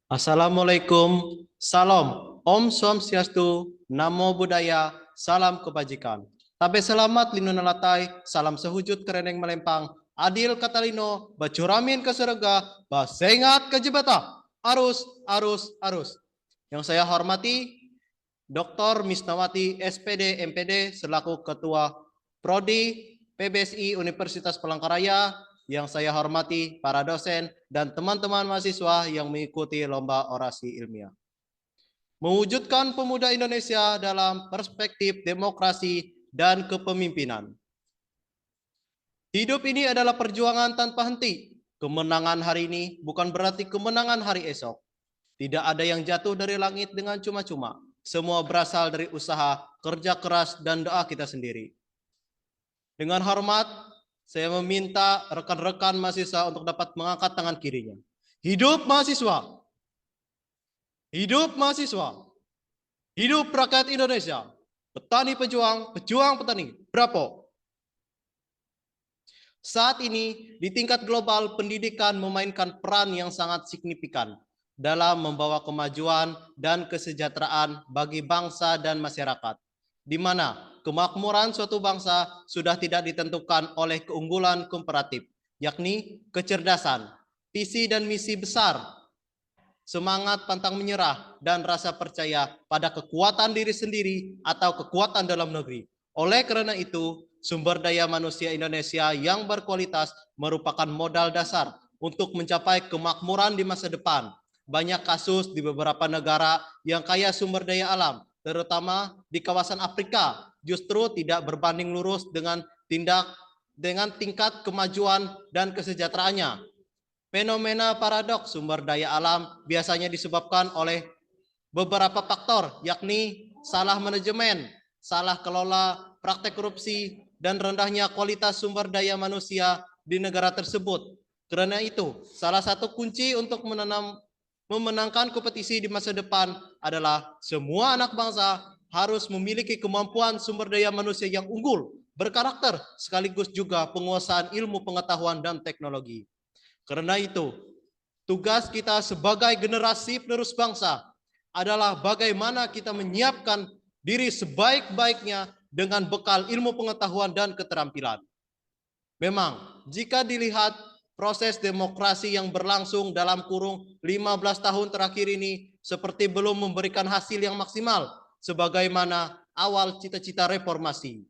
Assalamualaikum, salam, Om Swastiastu, Namo Buddhaya, salam kebajikan. Tabe selamat linu nalatai, salam sehujud kereneng melempang, adil katalino, bacuramin keserega, basengat kejebata, arus, arus, arus. Yang saya hormati, Dr. Misnawati SPD MPD selaku Ketua Prodi PBSI Universitas Palangkaraya, yang saya hormati para dosen dan teman-teman mahasiswa yang mengikuti lomba orasi ilmiah. Mewujudkan pemuda Indonesia dalam perspektif demokrasi dan kepemimpinan. Hidup ini adalah perjuangan tanpa henti. Kemenangan hari ini bukan berarti kemenangan hari esok. Tidak ada yang jatuh dari langit dengan cuma-cuma. Semua berasal dari usaha, kerja keras, dan doa kita sendiri. Dengan hormat, saya meminta rekan-rekan mahasiswa untuk dapat mengangkat tangan kirinya. Hidup mahasiswa! Hidup mahasiswa! Hidup rakyat Indonesia! Petani pejuang, pejuang petani, Bravo! Saat ini, di tingkat global, pendidikan memainkan peran yang sangat signifikan dalam membawa kemajuan dan kesejahteraan bagi bangsa dan masyarakat, di mana kemakmuran suatu bangsa sudah tidak ditentukan oleh keunggulan komparatif, yakni kecerdasan, visi dan misi besar, semangat pantang menyerah, dan rasa percaya pada kekuatan diri sendiri atau kekuatan dalam negeri. Oleh karena itu, sumber daya manusia Indonesia yang berkualitas merupakan modal dasar untuk mencapai kemakmuran di masa depan. Banyak kasus di beberapa negara yang kaya sumber daya alam, terutama di kawasan Afrika, justru tidak berbanding lurus dengan tingkat kemajuan dan kesejahteraannya. Fenomena paradoks sumber daya alam biasanya disebabkan oleh beberapa faktor, yakni salah manajemen, salah kelola, praktek korupsi, dan rendahnya kualitas sumber daya manusia di negara tersebut. Karena itu, salah satu kunci untuk memenangkan kompetisi di masa depan adalah semua anak bangsa harus memiliki kemampuan sumber daya manusia yang unggul, berkarakter, sekaligus juga penguasaan ilmu pengetahuan dan teknologi. Karena itu, tugas kita sebagai generasi penerus bangsa adalah bagaimana kita menyiapkan diri sebaik-baiknya dengan bekal ilmu pengetahuan dan keterampilan. Memang, jika dilihat proses demokrasi yang berlangsung dalam kurung 15 tahun terakhir ini seperti belum memberikan hasil yang maksimal sebagaimana awal cita-cita reformasi.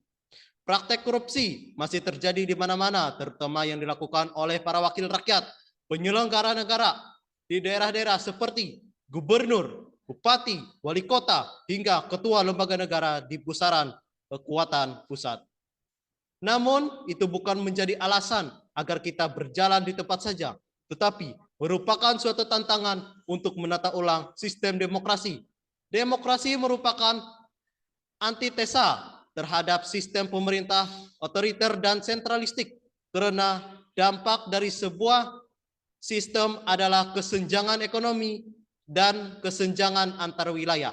Praktek korupsi masih terjadi di mana-mana, terutama yang dilakukan oleh para wakil rakyat, penyelenggara negara di daerah-daerah seperti gubernur, bupati, wali kota, hingga ketua lembaga negara di pusaran kekuatan pusat. Namun, itu bukan menjadi alasan agar kita berjalan di tempat saja, tetapi merupakan suatu tantangan untuk menata ulang sistem demokrasi. Demokrasi merupakan antitesa terhadap sistem pemerintah otoriter dan sentralistik, karena dampak dari sebuah sistem adalah kesenjangan ekonomi dan kesenjangan antar wilayah.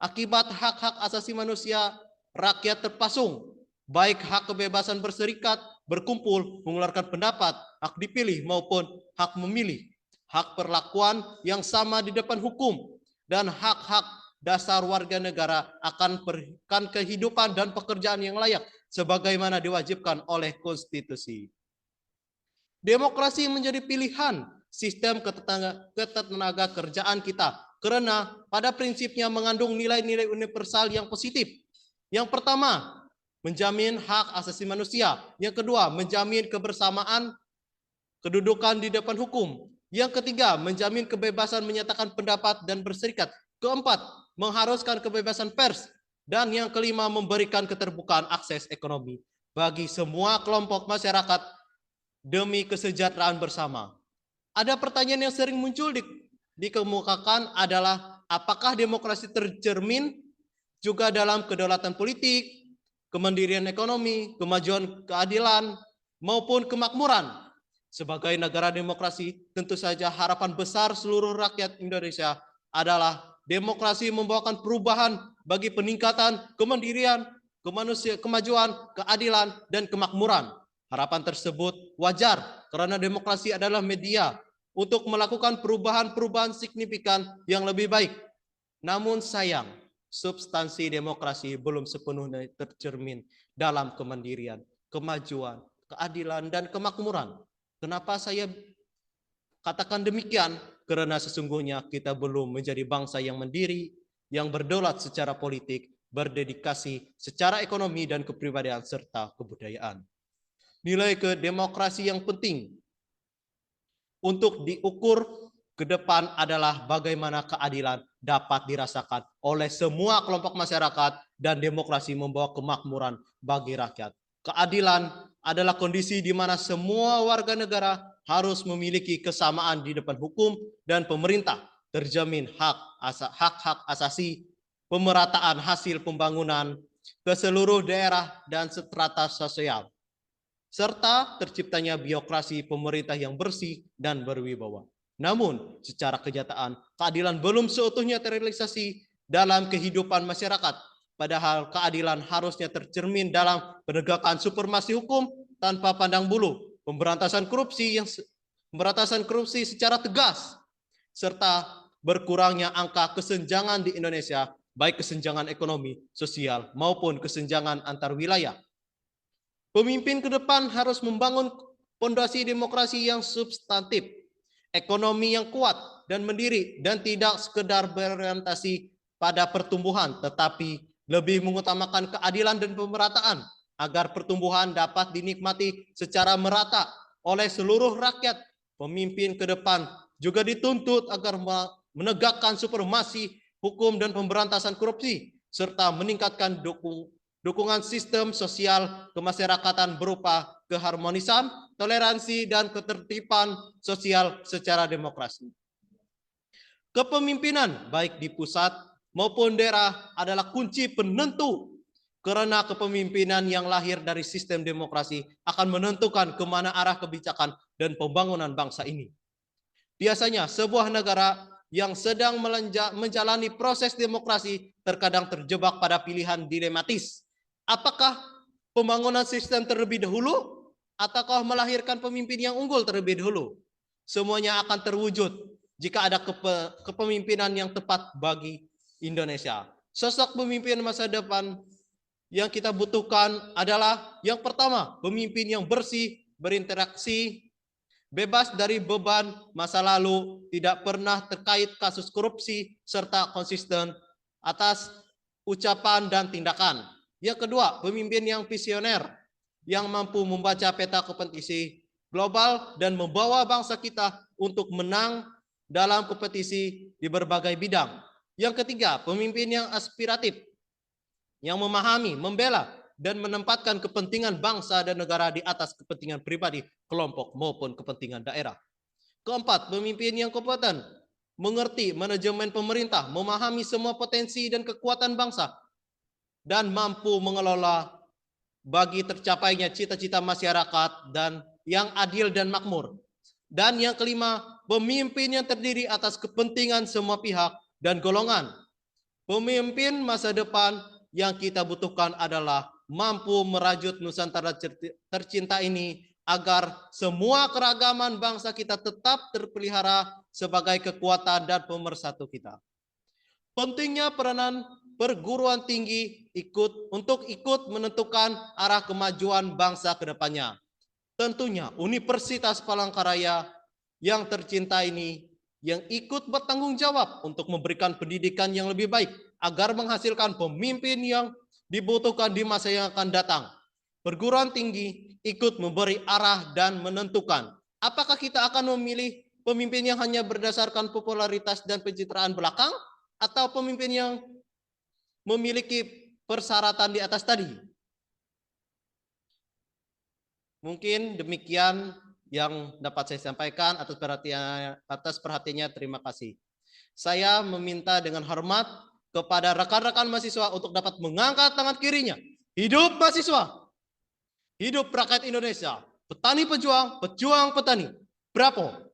Akibat hak-hak asasi manusia, rakyat terpasung, baik hak kebebasan berserikat, berkumpul, mengeluarkan pendapat, hak dipilih maupun hak memilih, hak perlakuan yang sama di depan hukum, dan hak-hak dasar warga negara akan kehidupan dan pekerjaan yang layak sebagaimana diwajibkan oleh konstitusi. Demokrasi menjadi pilihan sistem ketenaga kerjaan kita karena pada prinsipnya mengandung nilai-nilai universal yang positif. Yang pertama, menjamin hak asasi manusia. Yang kedua, menjamin kebersamaan kedudukan di depan hukum. Yang ketiga, menjamin kebebasan menyatakan pendapat dan berserikat. Keempat, mengharuskan kebebasan pers. Dan yang kelima, memberikan keterbukaan akses ekonomi bagi semua kelompok masyarakat demi kesejahteraan bersama. Ada pertanyaan yang sering muncul dikemukakan adalah apakah demokrasi tercermin juga dalam kedaulatan politik, kemandirian ekonomi, kemajuan keadilan, maupun kemakmuran. Sebagai negara demokrasi, tentu saja harapan besar seluruh rakyat Indonesia adalah demokrasi membawakan perubahan bagi peningkatan kemandirian, kemajuan, keadilan, dan kemakmuran. Harapan tersebut wajar karena demokrasi adalah media untuk melakukan perubahan-perubahan signifikan yang lebih baik. Namun sayang, substansi demokrasi belum sepenuhnya tercermin dalam kemandirian, kemajuan, keadilan, dan kemakmuran. Kenapa saya katakan demikian? Karena sesungguhnya kita belum menjadi bangsa yang mandiri, yang berdaulat secara politik, berdedikasi secara ekonomi dan kepribadian serta kebudayaan. Nilai kedemokrasi yang penting untuk diukur ke depan adalah bagaimana keadilan dapat dirasakan oleh semua kelompok masyarakat dan demokrasi membawa kemakmuran bagi rakyat. Keadilan adalah kondisi di mana semua warga negara harus memiliki kesamaan di depan hukum dan pemerintah, terjamin hak-hak asasi, pemerataan hasil pembangunan ke seluruh daerah dan strata sosial, serta terciptanya birokrasi pemerintah yang bersih dan berwibawa. Namun, secara kenyataan, keadilan belum seutuhnya terrealisasi dalam kehidupan masyarakat. Padahal keadilan harusnya tercermin dalam penegakan supremasi hukum tanpa pandang bulu, pemberantasan korupsi secara tegas, serta berkurangnya angka kesenjangan di Indonesia, baik kesenjangan ekonomi, sosial, maupun kesenjangan antar wilayah. Pemimpin ke depan harus membangun fondasi demokrasi yang substantif, ekonomi yang kuat dan mandiri, dan tidak sekedar berorientasi pada pertumbuhan, tetapi lebih mengutamakan keadilan dan pemerataan agar pertumbuhan dapat dinikmati secara merata oleh seluruh rakyat. Pemimpin ke depan juga dituntut agar menegakkan supremasi hukum dan pemberantasan korupsi, serta meningkatkan dukungan sistem sosial kemasyarakatan berupa keharmonisan, toleransi, dan ketertiban sosial secara demokrasi. Kepemimpinan baik di pusat maupun daerah adalah kunci penentu, karena kepemimpinan yang lahir dari sistem demokrasi akan menentukan kemana arah kebijakan dan pembangunan bangsa ini. Biasanya sebuah negara yang sedang menjalani proses demokrasi terkadang terjebak pada pilihan dilematis. Apakah pembangunan sistem terlebih dahulu ataukah melahirkan pemimpin yang unggul terlebih dahulu? Semuanya akan terwujud jika ada kepemimpinan yang tepat bagi Indonesia. Sosok pemimpin masa depan yang kita butuhkan adalah yang pertama, pemimpin yang bersih, berinteraksi, bebas dari beban masa lalu, tidak pernah terkait kasus korupsi, serta konsisten atas ucapan dan tindakan. Yang kedua, pemimpin yang visioner, yang mampu membaca peta kompetisi global dan membawa bangsa kita untuk menang dalam kompetisi di berbagai bidang. Yang ketiga, pemimpin yang aspiratif, yang memahami, membela, dan menempatkan kepentingan bangsa dan negara di atas kepentingan pribadi, kelompok, maupun kepentingan daerah. Keempat, pemimpin yang kompeten, mengerti manajemen pemerintah, memahami semua potensi dan kekuatan bangsa, dan mampu mengelola bagi tercapainya cita-cita masyarakat dan yang adil dan makmur. Dan yang kelima, pemimpin yang terdiri atas kepentingan semua pihak dan golongan. Pemimpin masa depan yang kita butuhkan adalah mampu merajut Nusantara tercinta ini agar semua keragaman bangsa kita tetap terpelihara sebagai kekuatan dan pemersatu kita. Pentingnya peranan perguruan tinggi untuk ikut menentukan arah kemajuan bangsa ke depannya. Tentunya Universitas Palangkaraya yang tercinta ini yang ikut bertanggung jawab untuk memberikan pendidikan yang lebih baik agar menghasilkan pemimpin yang dibutuhkan di masa yang akan datang. Perguruan tinggi ikut memberi arah dan menentukan apakah kita akan memilih pemimpin yang hanya berdasarkan popularitas dan pencitraan belakang atau pemimpin yang memiliki persyaratan di atas tadi. Mungkin demikian yang dapat saya sampaikan. Atas perhatiannya terima kasih. Saya meminta dengan hormat kepada rekan-rekan mahasiswa untuk dapat mengangkat tangan kirinya. Hidup mahasiswa, hidup rakyat Indonesia, petani pejuang, pejuang petani. Bravo.